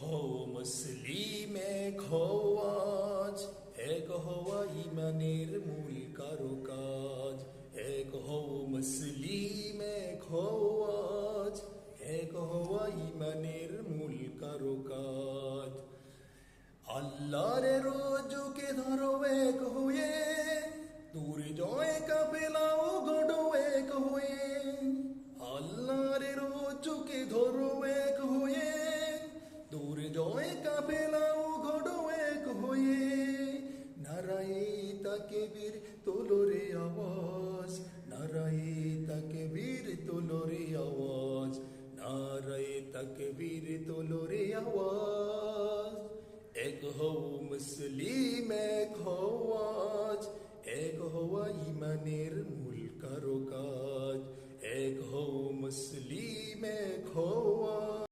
হও মুসলিম এক হও আজ, এক হওয়া ইমানের মূল কারুকাজ। এক হও মুসলিম এক হও আজ, এক হওয়া ইমানের মূল কারুকাজ। আল্লাহর রোজকে ধরো এক হয়ে, দুর্জয় কাফেলাও গড়ো এক হয়ে। আল্লাহর রোজকে ধরো এক হয়ে, দুর্জয় কাফেলাও গড়ো এক হয়ে। নারায়ে তাকবীর তোলো রে আওয়াজ, নারায়ে তাকবীর তোলো রে আওয়াজ, নারায়ে তাকবীর তোলো রে আওয়াজ। এক হও মুসলিম এক হও